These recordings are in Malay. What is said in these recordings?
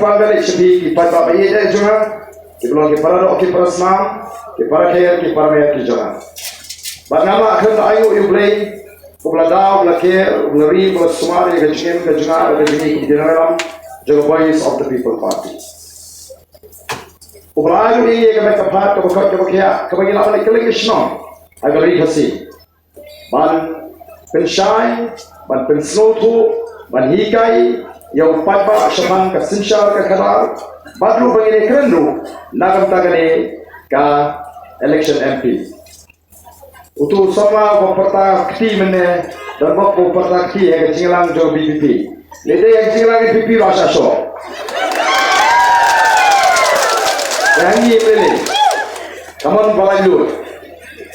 bangga sebi ki pada bayi dah jangan kita para roh ki para senam ki para khair ki para maya ki jangan nama akan ayu iblay Ubladao, Blaker, Ublari, Ublasumari, Gajim, Gajana, Gajini, General, the voice of the people party. Ublayu ini yang mereka part kebahagiaan kebahagiaan keling Islam. Agar ini hasi. Ban penshai, ban penslotu, ban hikai, yang patba syabang ke sinshar ke kadar, baru begini kerendu, nagam tagane ke election MP. Untuk sama pemerintah kti mana dan pemerintah kti yang cinglang jo BPP. Lede yang cinglang BPP rasa so. Yang ini beli. Kamu balai dulu.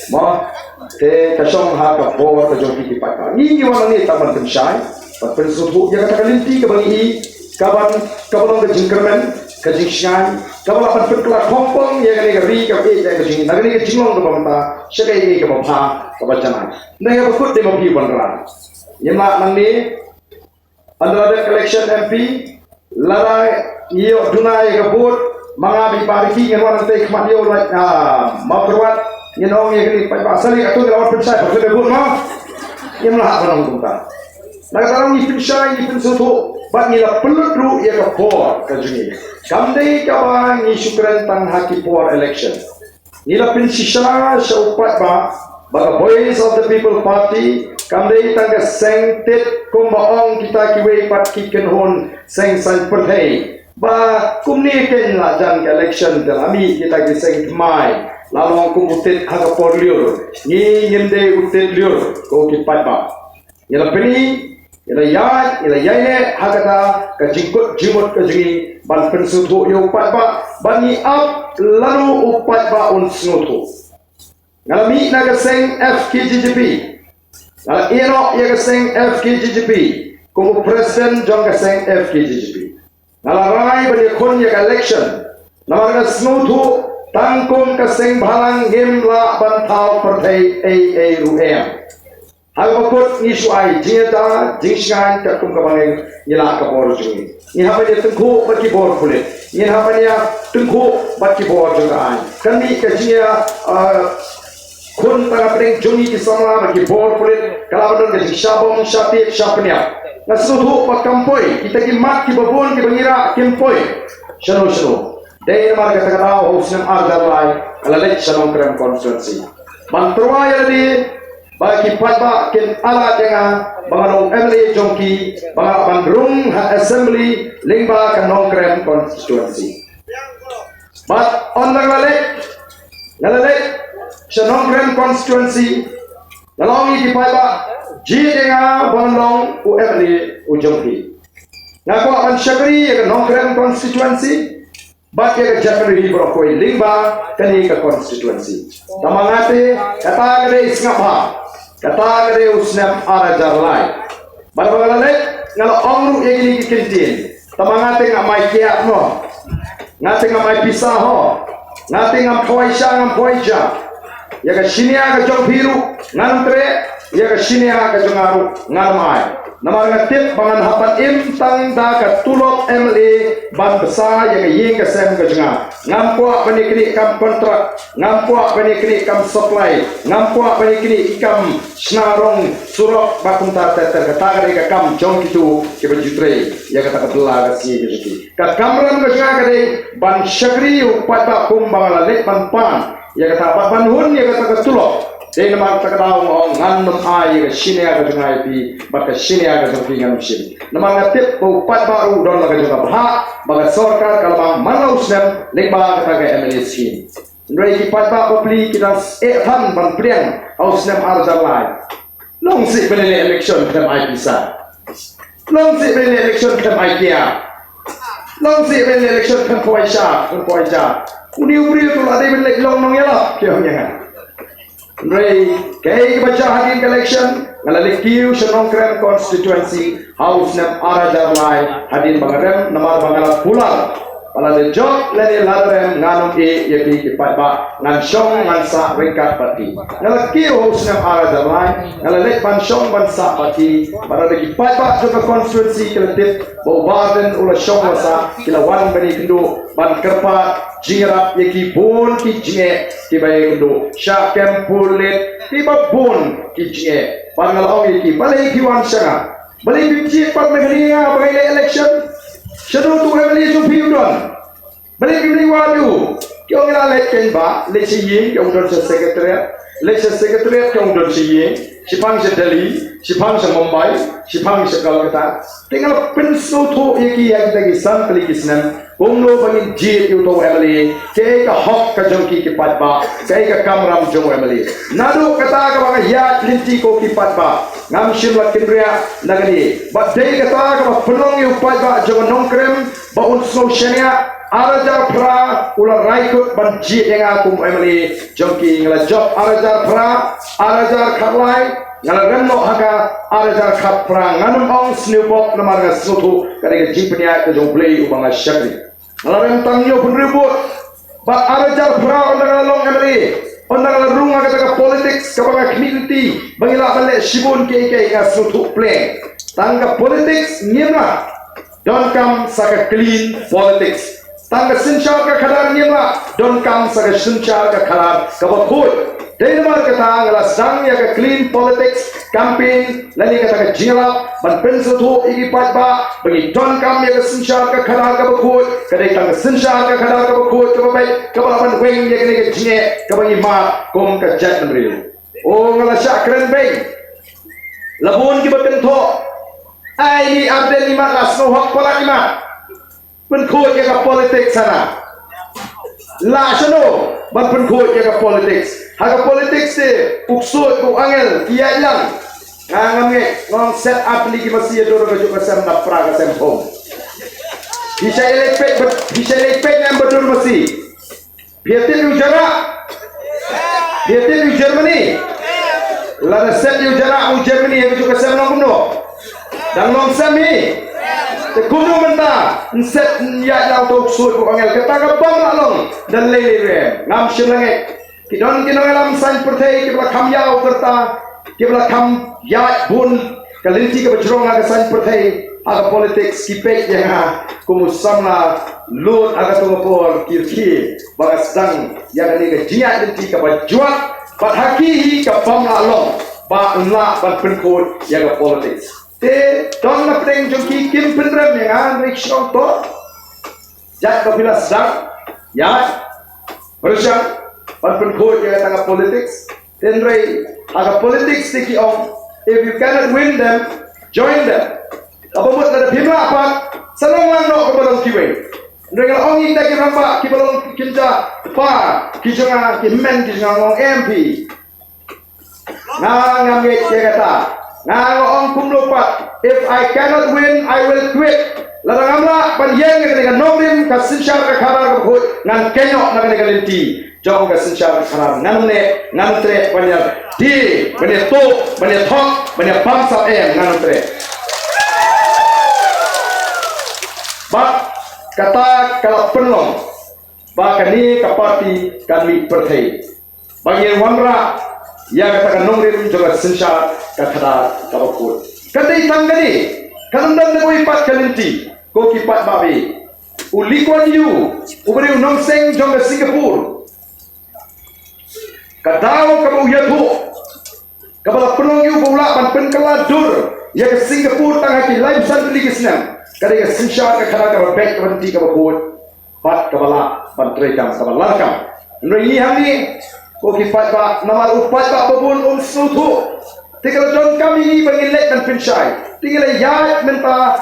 Mah te kasong hak bawa ke jo BPP pakar. Ini orang ni taman pensyai. Pensutu yang kata kalinti ke bagi kawan ke jingkerman ke jingshan. Kalau akan berkelak kompong yang ini keri kapi yang kecil, nak ini kecilong ke pemerintah, sekai ini ke bapa kebacanan. Naya berikut demo pi beneran. Yang nak nanti antara election MP, larai iyo dunai ke bud, mengabi pariki yang orang nanti kemat iyo mau berbuat, yang orang yang ini pasal ini atau lawan pensai, pasal bud mah, yang melahap orang tumpah. Nak orang ini pensai, ini pensutu. Bat nila peludru ia ke por ke juni. Kamdai kawan ni syukuran tang haki por election. Nila pinsisya syaupat ba baga voice of the people party. Kamdai tang ke sengtit kumbaong kita kiwe pat kiken hon seng san perthai. Ba kumni ken la jan ke election dalami kita ki seng mai. Lalu kum utit haga por liur. Ni nyende utit liur ko kipat ba. Nila pini ila yai hakata ka jingkut jimut ka jingi ban pensutu yo upat ba bani up lalu upat ba un snutu ngalami na ka seng FKGGP ngala iro ya ka seng FKGGP kumu presiden jong ka seng FKGGP ngala rai bani kon ya ka election namar ka snutu tangkum ka seng bhalang gemla ban thau perthai ruem hal bakut ni suai jeta jingshan tak kum kabang yela ka bor jungi ni ha bani tengku baki bor kulit ni ha bani tengku baki bor jungai kami ka jia kun tanga pring jungi ki sama baki bor kulit kala badon ka shabong shati shapnya nasudu pakampoi kita ki mat ki babon ki bangira kempoi shano dai mar ka takata hosnam ardalai kala lek shano kram constituency mantroa yadi bagi patba ken ala dengan banganong MLA jongki bangan bandrung assembly lingba ke nongkrem constituency but on the ngalek nongkrem constituency nalongi di patba ji dengan banganong MLA jongki ngaku akan syakri ke nongkrem constituency but ke jakri brokoi lingba kani ke constituency tamangate kata gede isngapa kata kare usnam ara jarlai barbalale ngalo ongru egli kintin tamangate ngamai kiat no ngate ngamai pisah ho ngate ngam poisha ya ka shinia ka jong biru ngantre ya ka shinia ka jongaru ngamai namar ngatip bangan hapan im tang da ka tulok MLA ban besar ya ka yeng ka sem ka jonga ngampua panikri kam kontrak ngampua panikri kam supply ngampua panikri ikam snarong surok bakunta teter ka tagare ka kam jong kitu ke bajutre ya ka takatla ka si gitu ka kamram ka jonga ka de ban syakri upat ba kum bangala lek ban pan ya ka tapat ban hun ya ka takatulok Dei nama takatau ngong ngandom ai ke sini aga jungai pi baka sini aga jongki ngandom sini. Nama ngatip upat baru don laga juga bah baka sorkar kalabang malau snem lekba kata MLA sini. Ndrai ki patba popli kita tan ban priang au snem arja lai. Long si benele election kem ai bisa. Long si benele election kem ai kia. Long si benele election kem poisha. Uni uri tu ada benele long nong yala kia hanya. Ray, kay baca hakim election, ngalalik kiu Senongkrem constituency, house nem ara jarlai, hadin bangarem, namar bangalat pular, pala de job lani ladrem nganum yaki kipat ba ngan shong ngan sa ringkat pati ngala kio snam ara jamai ngala lek ban shong ban sa pati para de kipat ba joka constituency kelatit bo baden ula shong sa kila wan bani kendo ban kerpa jingrap yaki bon ki jinge ki bay kendo sha kempulit ki ba bon ki jinge ban ngala yaki balai ki wan sanga balai bimji pat negeri nga bagai election Shadow tu emily tu piudon. Balik beli wadu. Kau ngira lek ba, lek siyin kau don secretariat, lek secretariat kau don siyin, sipang se Delhi, sipang se Mumbai, sipang se Kolkata. Tinggal pensu tu yaki yang kita kisah kali kisnan. Kumlo bagi jit itu emily, kaya ka hok ka jongki kipat ba, kaya ka kamram jong emily. Nadu kata ka bang ya linti ko kipat ba. Ngam shimla kindria nagani. But day kata ka penong yu kipat ba jong nongkrem ba unsno shania. Arajar pra ular raikut banji yang aku emily jongki ngala job arajar pra arajar kharlai ngala renno haka arajar khat pra nganum ong snewpop namarga sotu kadega jimpnia ke jong play ubanga shakri ngala rem tangyo punribut ba arajar pra ondang long emily ondang runga kata politics kabanga community bangila bale shibun ke nga sotu play tangga politics ngima don't come saka clean politics tangga sinchar ka khadar nima don kam saga sinchar ka khadar ka bakhoy deimar ka tangla sang ya ka clean politics campaign lali ka taga jingla ban penso tho igi patba bagi don kam ya ka sinchar ka khadar ka bakhoy ka dei tangga sinchar ka khadar ka bakhoy ka bai ka ban weng ya ka jinge ka bagi ma kom ka jat mri o ngala sakren bai labun ki baten tho ai ni abdel lima lasno hok pala lima Penkut jaga politik sana. La sano, ban penkut jaga politik. Haga politik se uksud ku angel kia lang. Ngangamge ngong set up lagi masih ada orang juga sem napra ke sem home. Bisa lepek yang betul masih. Biatin ujara. Biatin Germany. Lada set ujara Germany yang juga sem nong kuno. Dan nong semi. Kuno menta set ya lau tok sud ko angel kata ka bang lalong dan lele ngam shilange kidon alam san pertai ke bla kham yau kerta ke bla kham ya bun kalinti ke bajrong aga san pertai aga politics ki pek yang kumusama lut aga tungpol kirki bagas dang ya ni ke jiat linti ke bajuat pat haki ke bang lalong ba la ban penkot ya ga politics te don na preng jongki kim pendram yang rikshaw to jat kapila sedang ya berusaha pan khoi ya tanga politics tenrai aga politics tiki on if you cannot win them join them apa buat ada bima apa senang lang no kebalong kiwe ndrengal ong ita ki ramba ki balong kinja pa ki jonga ki men ki jonga ngong MP ngam nge kata Ngang kumlopat. If I cannot win, I will quit. Larang amla panjang dengan nomrim kasinsyar ka khabar ko ngan kenyok na dengan linti. Jong kasinsyar ka khabar ngan ne ngan tre banyak di banyak to banyak thok banyak bangsa ngan tre. Ba kata kalau penlong ba kani kapati kami pertai. Bagi wamra ya katakan nomrim juga sinsya kata kabakul. Kadai tanggani kandan na ko ipat kalinti ko kipat babi. Uli Kuan Yew uberi unong seng jong Singapore. Kadau kamu yatu kabala penong yu bola ban penkaladur ya ke Singapore tangah ki live san ligi senam. Kadai sinsya kata kabak kalinti kabakul. Pat kabala ban trekam kabala kam. Nri hamni ko kipat ba namar upat ba babun sutu tinggal don kami ni bangilek dan pensyai tinggal yat menta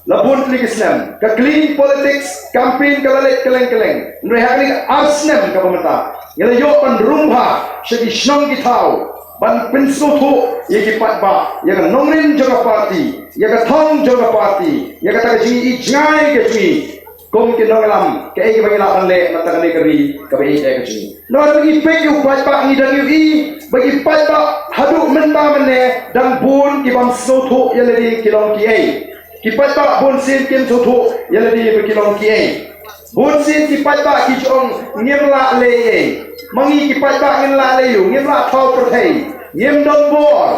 labun lig Islam ka clean politics campaign kalalek keleng-keleng mereka ni arsnem ka pementa ngala yo pan rumha segi snong gitau ban pensutu ye kipat ba ya ka nongrin jaga parti ya ka thong jaga parti ya ka ta ji ijngai ke ji kong kinongalam ke ay bangila le matang negeri ka bai ay ka ji no bagi pek yu pat pa ni dan yu bagi pat pa hadu menta mene dan bun ki bam soto yeledi kilong ki ay ki pat pa bun sin kin soto yeledi be kilong ki ay Bunsin kipat ba ki chong ngiem la le mangi kipat ba ngiem la le yu ngiem la thau perthei ngiem don bor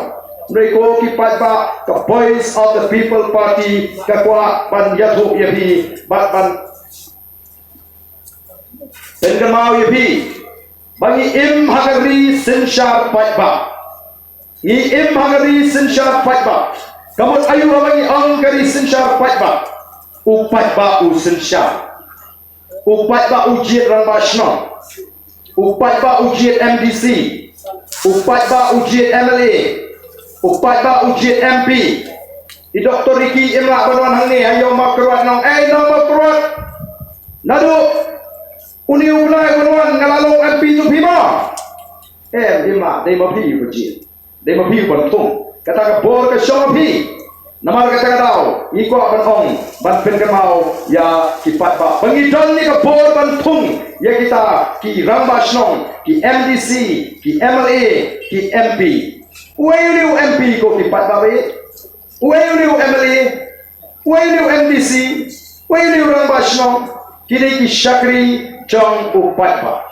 mereka kipat ba ke Voice of the People Party ke kwa ban yathu yapi ban Pengemau yapi bagi im hagari sensyar pat ba ni im hagari sensyar pat ba kamu ayu bagi ang kari sensyar pat ba upat ba u sensyar upat ba ujian Rambashno, upat ba ujian MDC, upat ba ujian MLA, upat ba ujian MP. Di Dr. Ricky Imla Banwan hang ni ayo makruat nong no makruat. Nadu uni ulai Banwan ngalalong MP tu bima. Bima dei mapi ujian. Dei mapi bantung. Kata ka bor ka syong mapi. Namar kata tahu, iko ban ong ban pengemau ya kipat ba. Pengidon ni ke bor ban tung ya kita ki Rambashnon, ki MDC, ki MLA, ki MP. Uayu MP ko kipat ba be? Uayu MLA, uayu MDC, uayu Rambashnon, kini ki Syakri Chong upat ba.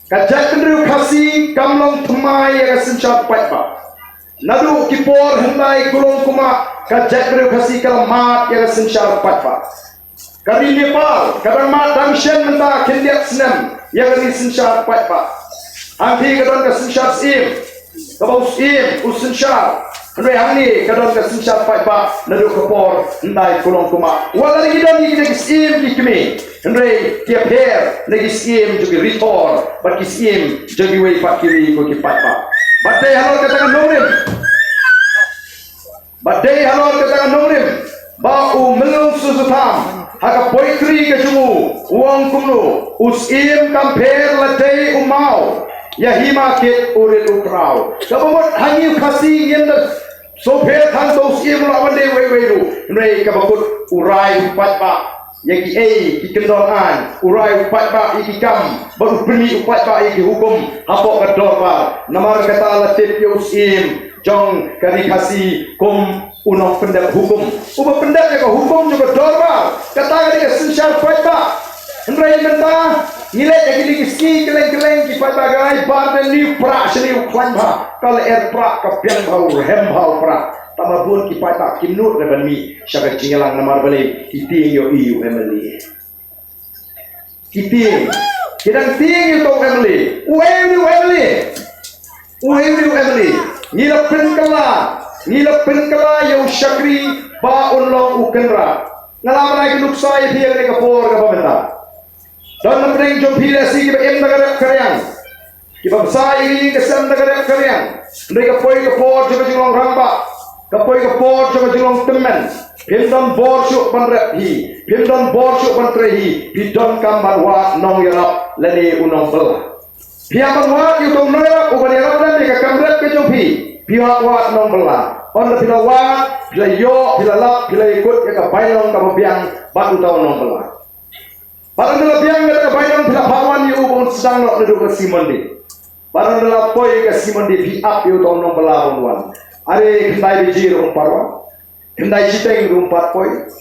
Kajak kendru kasi kamlong tumai ya sencat upat ba. Nadu kipor hendai gulung kuma kajak beri kasih kalamat yang sensyar patpa. Kari Nepal kadang mat dang shen menta kendiat senam yang ni sensyar patpa. Angti kadang ke sensyar sim, kabau sim usensyar. Hendai angni kadang ke sensyar patpa nadu kipor hendai gulung kuma. Walau lagi dong ni kita sim di kami. Hendai tiap her lagi sim juga ritor, bagi sim jadi wei pak kiri ko patpa. Badai halal katakan nongrim. Badai halal katakan nongrim. Bau melung susutam. Haka poitri ke jumu. Uang kumnu. Usim kamper ladai umau. Yahima kit urit ukrau. Kabamot hangiu kasih yenda. Sopir kanto usim lawan de wei-weiru. Nrei kabakut urai upat pak. Yang ki kendoran urai upat ba iki kam baru beli upat ba iki hukum hapok kedor ba namar kata latif yusim jong kari kasi kum unong pendak hukum uba pendak ke hukum juga dor ba kata ke sensyar upat ba hendrai menta nilai lagi lagi ski keleng-keleng ki upat ba gai bar dan ni pra seni uklan ba kalau pra ka pian bau hem bau pra tamabun kipat tak kimnut reban mi syakat cingelang namar balik kiting yo iu emily kiting kidang ting yo emily ueu emily nila penkala yo syakri ba unlong ukenra ngalam naik nuksa ye dia ke kapor ka pamenta dan namreng jom pila si ki em nagarap karyang ki babsai ke sam nagarap karyang mereka poi ke por jong ramba kapoi kapor coba julong temen pindon borsuk panrep hi pindon borsuk pantrehi pindon kamban wa nong yarap leni unong bel piaman wa yu tong noyak uban yarap dan deka kamrep ke jompi pihak wa nong bela on bila wa bila yo bila lap bila ikut ke bainong ka biang batu tau nong bela barang bila biang ke bainong bila bawan yu ubon sedang nok neduk ke simondi barang bila poi ke simondi pi up yu tong nong bela bonwan are kendai bijir umparwa kendai citeng rumpat poi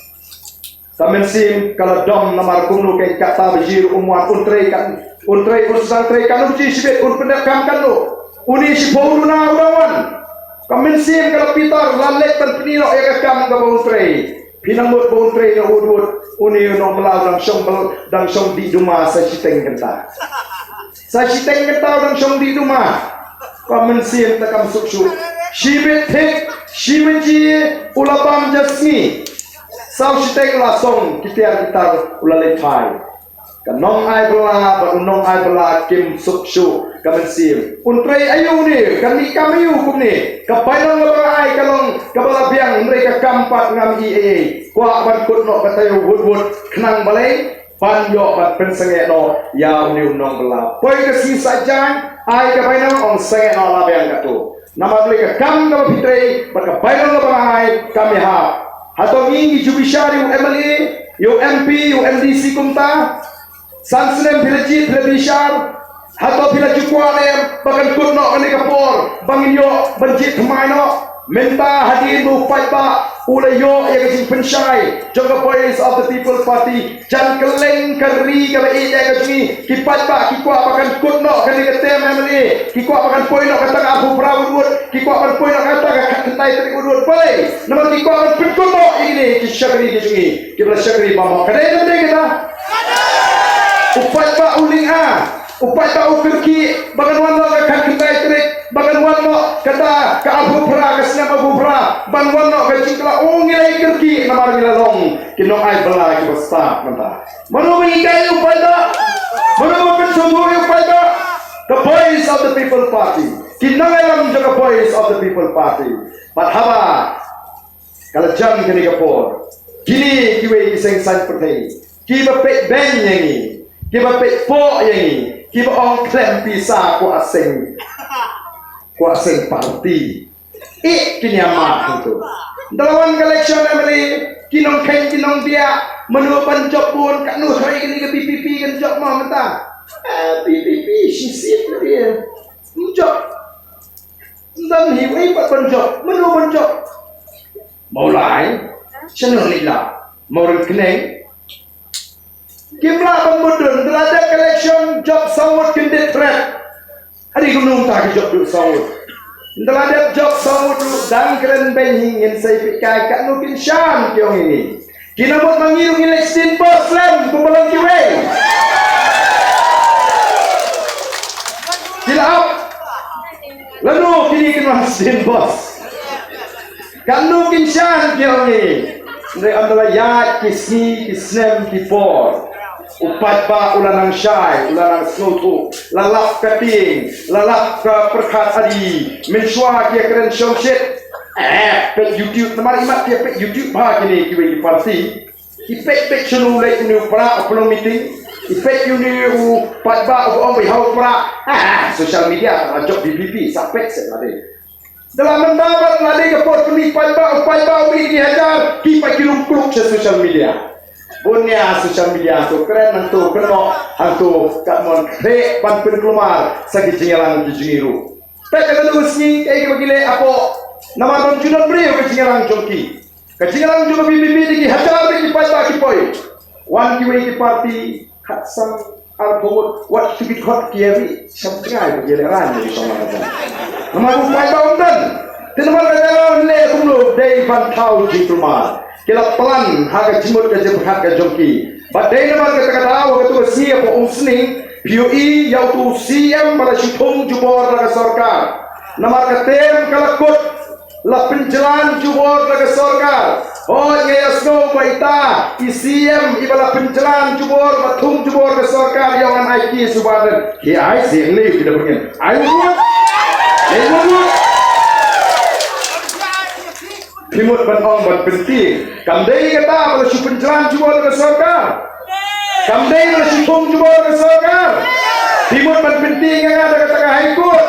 kamen sim kalau dom namar kumnu ke kata bijir umwan untrei unsang trei kan uji sibet un pendekam kan lo uni si bouluna udawan kamen sim kalau pitar lalek tan piniro ya kam ka untrei pinambut untrei no udut uni no melau dang song di duma sa citeng kenta dang song di duma kamen sim takam suksu Shibit thik, shimenji ulabam jasni. Sau shitek lasong kita ulale thai. Kanong ai bela, banong ai bela kim sukshu kamensim. Untrei ayu ni, kami kamayu kum ni. Kapainong ngabang ai kalong kabala biang mereka kampat ngam IAA. Kwa ban kut no katayo wood kenang balai. Pan yo ban pensenge no ya uni unong bela. Poi kasi sajang ai kapainong ong senge no labiang katu. Nama beli ke kam nama fitrei pada bayan nama bahai kami ha. Hatong ini judiciary MLA, MP, MDC kumta, sansenem villaji judiciar, hatong village kualem, bahkan kutno kani kapor, bangin yo benjit kemai no, Minta hadir bupat ba ulayo yang kecil pensyai jaga voice of the people party jan keleng keri kaba ida kecil kipat ba kikwa pakan kunno kali ketem namani kikwa pakan poin nak kata abu berawud kikwa pakan poin nak kata kentai teri udut boleh nama kikwa pakan kunno ini kisyakri kecil kita syakri mama kadai nanti kita upat ba uling upat ba ukirki bagan wano kan kentai teri bagan wano kata ka abu pra kasna abu pra ban wano ka cikla ngilai kirki namar ngilalong kinong ay bala ki basta manta mano mingkay upada mano pensumur upada the voice of the people party kinangalam jaga voice of the people party pathaba kala jam kini kapor kini kiwe kiseng san pertai kiba pet ben yangi kiba pet po yangi kiba ong klem pisa ko aseng kuaseng parti kini amat itu dalam election namanya kinong ken kinong dia menupan job pun kat nu hari ini ke PPP kan job mah mentah PPP sisip dia job dan hiwai pat job menupan job mulai channel lila mau keneng kimla pemudun terhadap election job sawut kendet threat hari gunung tak job dulu sawut. Dalam job sawut dulu dan keren benhing yang saya pikai kat nukin syam kiong ini. Kina buat mangirung election bos lem kumpulan kiwe. Kila up. Lalu kini kena election bos. Kat nukin syam kiong ini. Dari antara yat kisni kisnem kipor. Upat ba ulanang syai, ulanang snotu, lalap kating, lalap ke perkat adi, mensua kia keren syongshit, pek YouTube, namar imat kia pek YouTube bah kini kiwe di parti, ipek channel lek ni para upload meeting, ipek ni upat ba om bihau para, social media ajak BBP, sapek sekali. Dalam mendapat lade ke pot ni upat ba ubi dihajar, kipak kilum kluk social media. Punya social media tu keren hantu kena hantu kat mon krek pan keluar sagi jengalang juniru. Tak kata tu sini ke begile apa nama don junon brio ke jengalang jongki. Ke jengalang juga BBB di hajar di pada ki poi. One kiwe di party kat sang alpomut what to be hot kiari sampai begile ran di sama ada. Nama bu pai baundan. Tenama kata le kumlo dei pan tau di rumah. Kila pelan harga jimut ke jempat ke jongki. Badai nama kata-kata awak tu siapa umsning PUI yau tu CM pada syutung jubor raga sorkar. Nama katem kalakut la penjalan jubor raga sorkar. Oh ngaya snow baita ICM ibala penjalan jubor batung jubor raga sorkar yang an IT subadan. Ki ai sing ni tidak begini. Ai buat. Timut banong ban penting. Kamdei kata pada si penjalan jubor ke sorkar. Kamdei pada si pung jubor ke sorkar. Timut ban penting yang ada kata high court.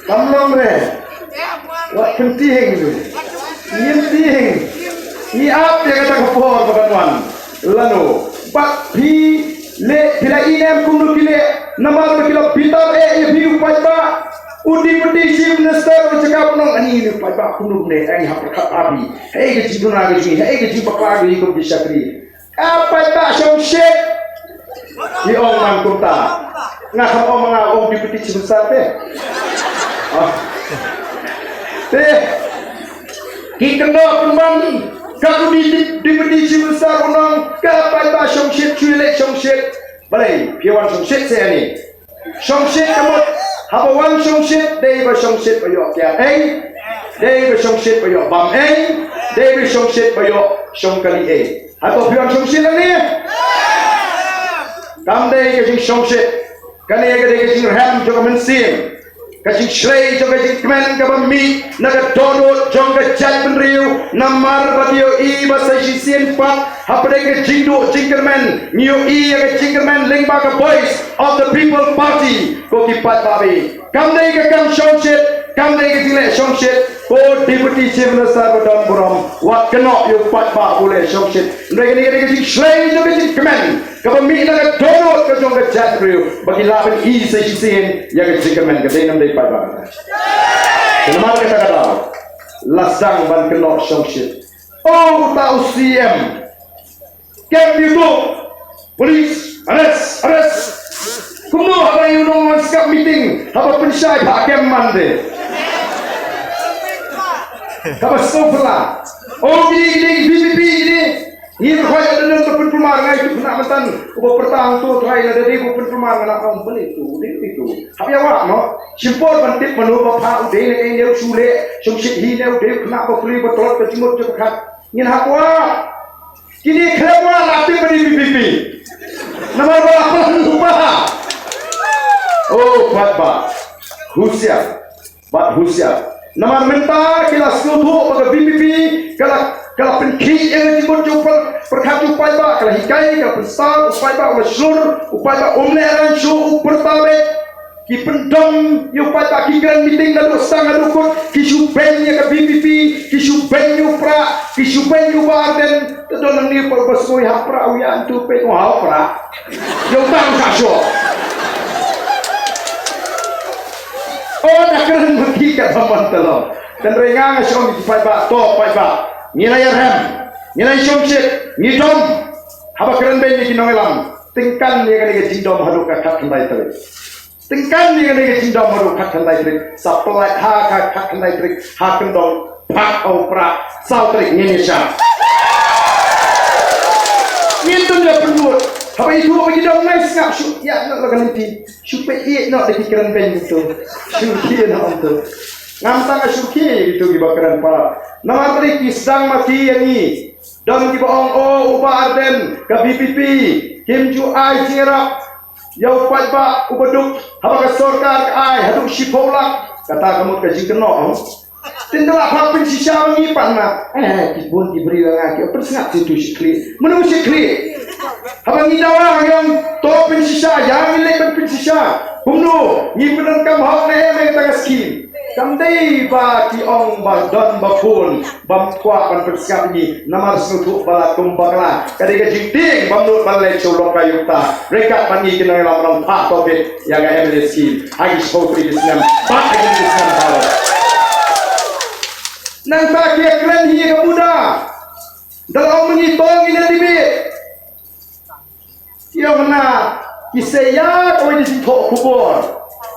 Kamlong re. Wak penting tu. Ini penting. Ini apa yang kata kapor kawan. Lalu bak pi le bila inem kumdu kile nama berkilo bitar ya biru pajba. Udi chief minister bercakap nong ani ni pajak kunung ne ai hap abi ke jibuna ke ji ke jibaka ke ko bisakri apa tak syongshek di ong man kota ngah om ngah om deputy chief minister ki kendo penman ka di deputy chief minister nong ka pajak syongshek cuilek syongshek balai piawan syongshek saya ni syongshek kamot Habawan syongshit, day ba syongshit bayo kya day ba syongshit bayo bam day ba syongshit bayo syongkali Atau pion syongshit ni kam day ka syongshit kani ka day ka ram jo ka mensim ka shrei jo ka kmen ka bami naga donut jo ka chat benriu namar badio ba sa sien pat hapde ka jingdo jingerman niyo ka jingerman lingba ka voice of the people party ko ki pat babi kam day ka kam syongshit kam day ka jile syongshit ko deputy chief minister Badon Buram wat kenok yu pat ba boleh syoksit mereka ni selain juga jadi kemen kalau mi nak donor ke jong ke chat riu bagi lawan sesin yang ke kemen ke dengan dari pat ba kenapa kata lasang ban kenok syoksit oh tahu CM kem YouTube polis arrest kuno apa yang nong skap meeting apa pensyai pak kem mande apa stopla oh gini BPP gini ini kau ada dalam perpuluhan ngai itu nak mantan upo pertang tu try ada dari upo perpuluhan nak kau beli itu apa yang awak no simpul bantik menu bapa udah ni yang sulit sungsit hi ni udah nak kau beli betul kecimut cepat ingin apa kini kenapa latih beri BPP nama berapa lupa oh bat husia nama minta kila seluruh pada BPP kalau penkik yang dimut jumpa perkatu upai ba kalau hikai kalau pensar upai ba masyur upai ba umleran syur pertabe ki pendom upai ba ki grand meeting lalu sang adukut ki subenya ke BPP ki subenya pra ki subenya barden tedon ni perbesoi hapra uyan tu pe hapra yo bang kasyo oh nak keren bagi kat zaman telur dan rengang syom di pai ba to pai ba nilai rem nilai syomsit ngidom haba keren ben ni kinongelam tingkan ni kan ke jindom hadu ka khat handai tele tingkan ni kan ke jindom hadu khat handai tele supply ha khat handai tele ha kendong pak au pra sau tele ni sha ni tu dia pendut apa itu bagi dong nice ngap syuk ya nak lagan nanti syupe iet nak dikiran ben itu syuki nak untuk ngamtang syuki itu di bakaran para nama tadi kisdang mati yang ni dan di bohong oh ubah arden ke BPP kim ju ai jirap yau pat ba ubaduk haba ke sorkar ke ai haduk shipolak kata kamu ke jingkeno tindala hapin sisa mengipan nak kibun diberi lagi persengap situ sikli menunggu sikli habang idawa yang topin sisa yang milik pin sisa kumno nyipenan kam hak ne me ta skin kam dei ba ti ong ba don ba phun bam kwa ban persiap ni namar sutu bala kumbangla kadai ka jingting bam nut balai cholok kayuta rekat pani kena lam pa topit yang ga emle skin hagi spotri bisnam ba hagi bisnam bala nang tak keren hi ka muda dalam mengitong ini dibit ia mana kisaya kau ini sitok kubur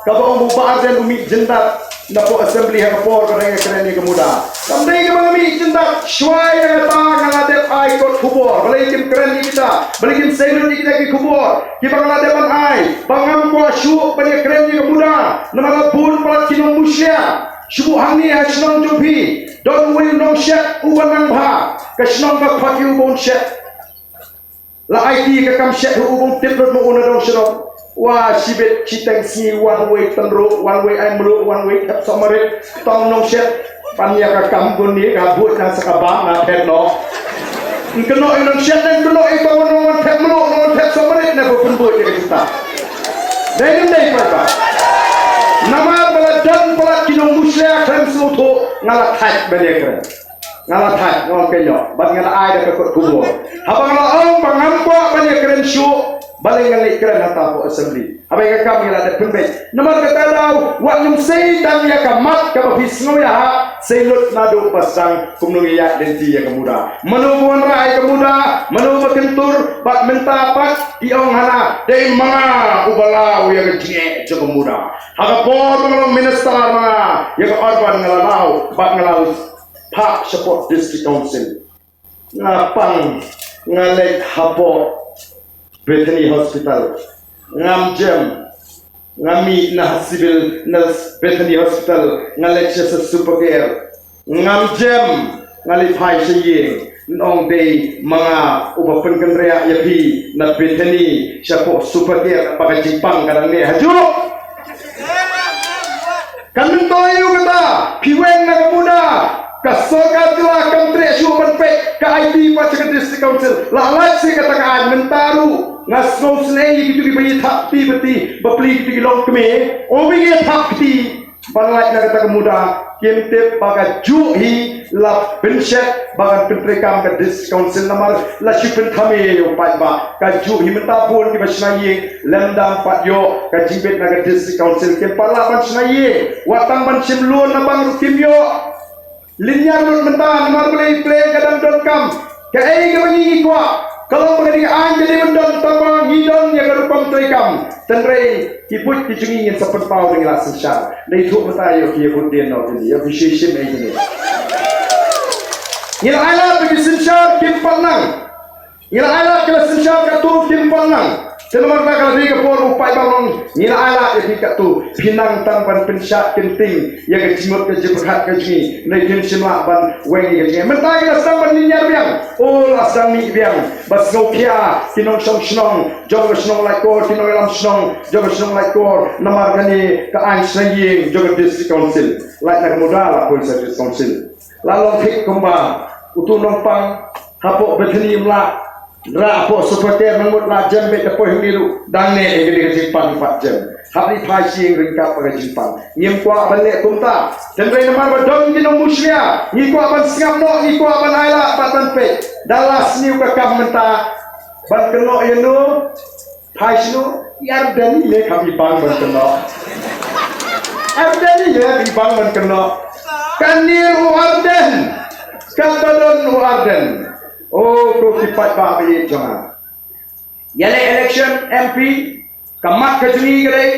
kalau orang bubar dan umi jendak napo assembly hapor keren ni kemuda sampai ke mami jendak syuai yang datang ngaladep ai kot kubur balikin keren ni kita balikin selut ni kita ke kubur kita ngaladepan ai bangam ko syuk pada keren ni kemuda nama pun palat kinong musya syubuh hani hasnong jupi don will nong syek uban nang bha kasnong ka phaki ubon syek la IT ka kam syek ubon tiprot mo una dong syro wa sibet citeng si one way tenro one way amro one way tap samare tong nong syek panya ka kam gun ni ka but na sakabang na pet no keno nong syek dan keno ito nong tap mlo nong tap samare na pun but ka kita dai dai pa nama baladan balat kinong musya kan suto ngalat hat benekren ngalat hat ngon kenyo bat ngala ai da ko kubur habang la ong pangampo benekren syu baling ngali kren hata po assembly habang ka kami la da pembe nama kata daw wa nyum sei dan ya kamat ka bisno ya selut nadu pasang kumnung ya denti ya kemuda menubuan rai kemuda menubu kentur bat mentapat tiong hana dei mga ubalau ya kecie ce kemuda haga por ngalo minister mga ya ka orban ngalau bat ngalau pak support district council ngapang ngalet hapo Bethany Hospital ngam jam ngami na civil na Bethany Hospital ngalet sa super care ngam jam ngali phai saying nong day mga ubapan kanrea yapi na Bethany sa po super care pagajipang kanang ni haju kanang toyo kata piweng na kamuda kasoka tila kantre syuman pek ka IT pa sa district council lalat si katakaan mentaru ngasno snei gitu di bayi thap ti beti bapli gitu long keme obi ge thap ti Banlai na kata kemuda kimtip baga juhi la pensyet baga pentrekam ke dis council namar la syupen thame upai ba ka juhi mentapun ki basnayi lendang patyo ka jimbet na ke dis council ke pala basnayi watang ban simluon na bang kimyo linyar lut mentan namar play kadang.com ke ai ke bangi kwa kalau mengenai anjali mendon tambang hidon yang berupam terikam tenrei kiput kijungingin seperpau dengan laksar dari tu matayo kia putih no ini appreciation ini nila ala bagi sensar kimpal nang nila ala kala sensar katu kimpal nang Selama kalau dia kepor upai bangun nila ala jadi katu pinang tampan pensyak kenting yang kecimut kejeberat kejini naikin semua ban wengi kejini mentai kita sampan ninyar biang oh lasang mi biang bas ngokia kinong snong jong snong like kor kinong lam snong jong snong like kor namar kani ke Einstein jong district council like nak muda lah polisi district council lalu hik kembang utu nompang hapok beteni mla Rapo seperti mengut lah jam bet depoh miru dan ne ke Jepang 4 jam. Hari pagi ringkap pada Jepang. Ngim kuat balik kumta. Dan dari nama berdom di muslia. Ni kuat ban singap no, ni kuat ban aila batan pe. Dalas ni ke kam menta. Ban keno yenu. Paisnu yar dani le kami bang ban keno. Ardani le kami bang ban keno. Kanir uarden. Katadon uarden. Oh, kau kipat bahagia jangan. Yale election MP, kamat kejuni kedai,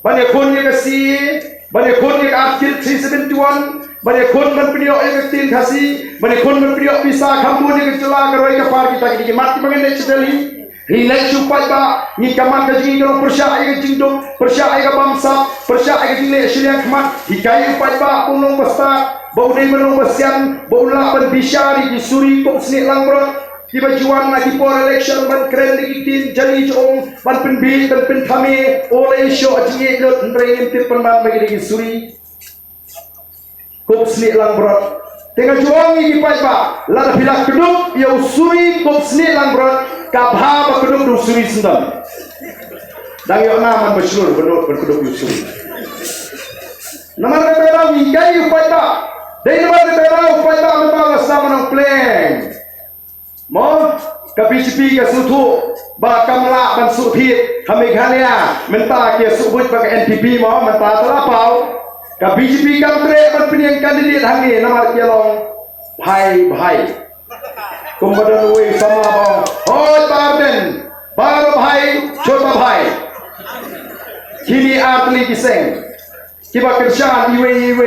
banyak kon yang kasih, banyak kon yang akil 371, banyak kon berperiok yang kecil kasih, banyak kon berperiok pisah kampung yang kecelah keroi kapar kita kini mati mengenai cedeli. Hilai supai ba, ni kamat kejuni kalau persyak yang kecindung, persyak yang bangsa, persyak yang kecil yang kamat, hikai upai ba punung besar. Bau ni menung besian, bau lah berbisari di suri kok senik langbrot. Di bajuan lagi por election ban keren dikitin jali jong ban penbi ban pentame oleh show aji lot nrengin tip penban bagi di suri kok senik langbrot. Tengah juang ini pai ba, lar bila keduk ya usuri kok senik langbrot kabha ba keduk du suri sendam. Dang yo naman berselur benut berkeduk usuri. Nama repera wikai upai ba. Dari mana terau pada membawa sama nong plan. Mo KPCP ke sutu ba kamla ban suthit Meghalaya menta ke subut pakai NPP mo menta terapau KPCP kamtre ban piniang kandidat hangi nama kelong bhai kumbadan we sama ba hoi barden baro bhai chota bhai kini atli kiseng kiba kerjaan iwe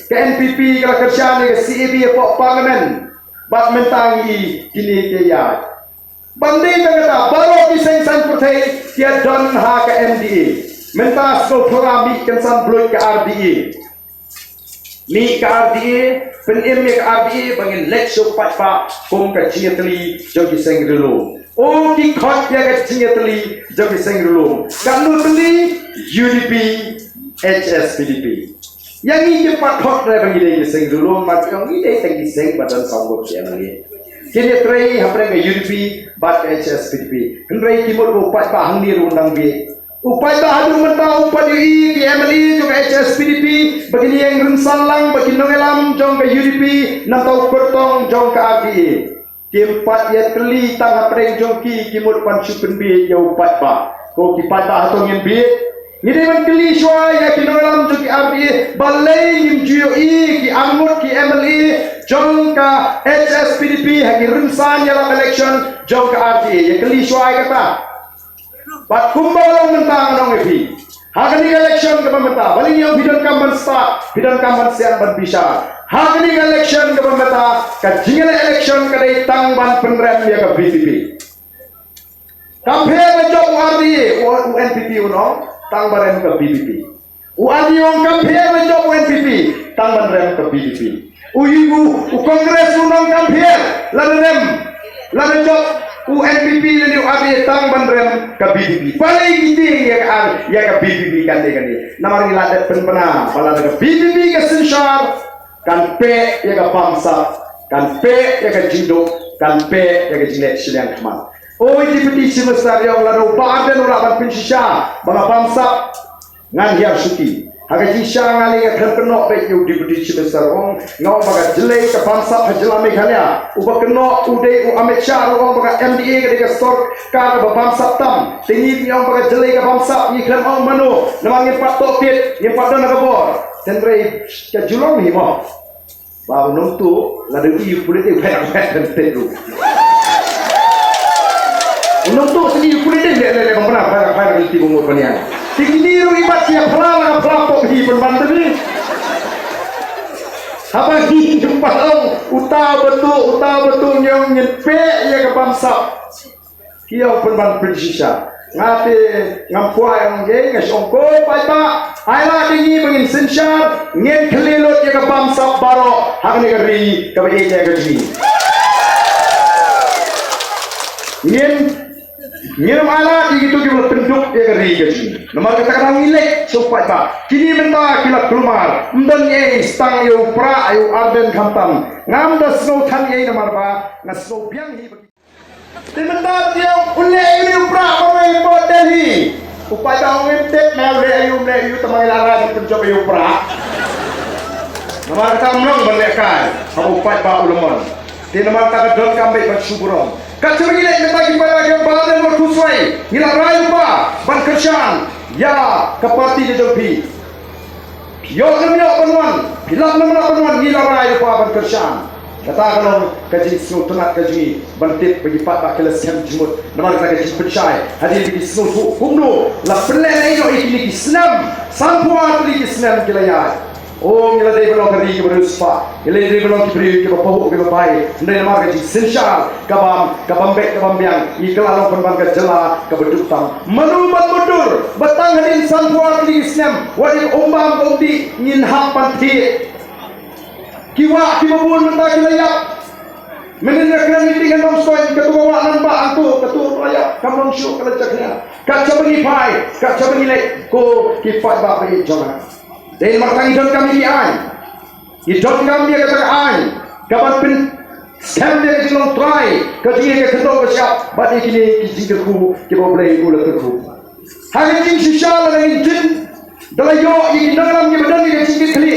ke NPP kalau kerjaan ke CAB pok parlimen bat mentangi kini ke ya banding kata baru kiseng san pertai dia don ha ke MDA mentas ko programi kensan bloy ke RDA mi ke RDA pen me ke RDA bangin lecture pat pa kum ke cietli jo kiseng dulu oh ki khot ya ke cietli jo kiseng dulu kanu beli UDP HSPDP yang ini cepat hot dari bagi kiseng dulu macam ini tenggi kiseng badan sanggup siang ni kini tray hampir ke UDP bat HSPDP henry timur upai bahang di rundang B upai bahang mentau upai di MLE juga HSPDP begini yang rensalang bagi nongelam jong ke UDP nantau kertong jong ke RDA tempat ya keli tang hampir jong ki timur pan supen B ya upai bah kau kipat bahang yang B ni dewan keli syai ya kinolam jo ki RDA balai nim GOE ki amut ki MLE jong ka HSPDP hagi rinsan ya dalam election jong ka RDA ya keli syai kata bat kumbalong mentang nong epi hagani election ke pemeta balik yang bidon kamban start bidon kamban siang berbisa hagani election ke pemeta ka jingle election ka dai tang ban penrem ya ka BPP campaign job RDA UNPP uno tang barem ke BPP. Uadiong kampanye menjok UNPP tang barem ke BPP. Uibu kongres unang kampanye lalu job UNPP lalu abi tang barem ke BPP. Paling gede ya ke BPP kan dia. Nama ni ladat penpena pala ke BPP ke sensor kan pe ya ke bangsa kan pe ya ke jindo kan pe ya ke jilet silang keman. Oh deputi semesta yang lalu badan orang pensyisha bala bangsa ngan hiar suki Haga jisha ngali nga keno be yu di budi chibesar ong ngau baga jelai ka bangsa phajla Meghalaya uba keno ude u Amit Shah ong baga MDA ka stor ka bangsa tam tingi ong baga jelai ka bangsa ni klan ong mano namangi patok pit ni padon na bor tenre ka julong hi mo ba nong tu la de yu pulit e phai phai tenru nong tu sini yu pulit e le kompana phai ti bungur panian tingniru ibat ya pelala pelapok hi penbantu ni. Apa hi jumpa uta betul yang nyepe ya ke bangsa. Kiau penban prinsisa. Ngate ngampuai orang geng ngasongko pai ba. Aila dingi bangin sensyar ngen kelelot ya ke bangsa baro hak negeri ke be ya ke ni. Ngirim ala di gitu kita penduk ya keri gaji. Nomor kata-kata milik supaya ba. Kini menta kila keluar. Mden ye stang yo pra ayo arden khamtam. Ngam da snow than ye nomor ba. Ngas snow biang hi bagi. Menta dia ulle yo pra oi bo Delhi. Upaya ngem tet mel le ayo tamai lara penjop yo pra. Nomor kata mlong balekai. Kamu upaya ba ulumon. Di nomor kata don kambe ban suburong. Kacau gila kita gimana yang badan berkusai, gila rayu pa, ban kerjaan, ya keparti di jampi. Yo namanya penuan, pilak namanya penuan, gila rayu pa ban kerjaan. Kata kalau kaji snow tunat kaji bantit bagi pak kelas yang jemut, nama kita kaji percaya, hadir di snow kumno, la pelan itu ikili Islam, sampuan ikili Islam kilayat. Oh, ngila dai belong kari ke beruspa, ngila dai belong kibri ke bapahu ke bapai, ndai nama kaji sensyal, kabam biang, ikla long penbang ke jela ke bedutang, manubat mudur, batang hadin sampuan di Islam, wadi ombang omdi ngin hampan ti, kiwa bun mentah kilayap, menenangkan meeting dengan stoy ketua wak nampak antu ketua raya kamong syuk kelacaknya, kaca bengipai, kaca bengilek, ko kifat bapai jangan. Dan matang idon kami di an, idon kami kata an, kapan pun scam dia jelong try, kerja ke kedua bersiap, bagi kini kijing keku, kita boleh ulat keku. Hari ini sisa lagi jin, dalam yo ini dalam ni badan ni kijing keli,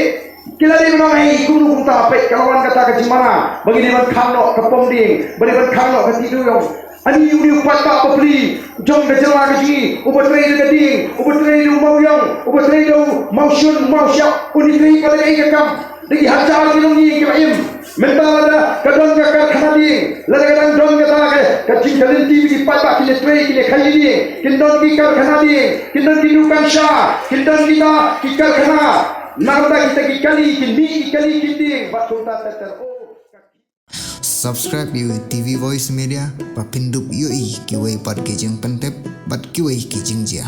kita ni menang hei guru kita apek, kawan kata kerja mana, bagi dia berkamno kepom ding, bagi berkamno ketidur yang. Ani uni upata papli jom kejala gaji ubat rei gading ubat rei mau yang ubat rei mau syun mau syak uni rei pada ai kam digi hajar dilungi kibaim mental ada kadon ka khanadi ladagan don kata ke kacing kalin tv di pata kile trei kile khali di kindon ki kar khanadi kindon ki dukan sha kindon kita kikal khana narda kita kikali kindi kindi batunda teter Subscribe you TV Voice Media, papindup yoi kiwai pat kijing pentep, bat kiwai kijing jia.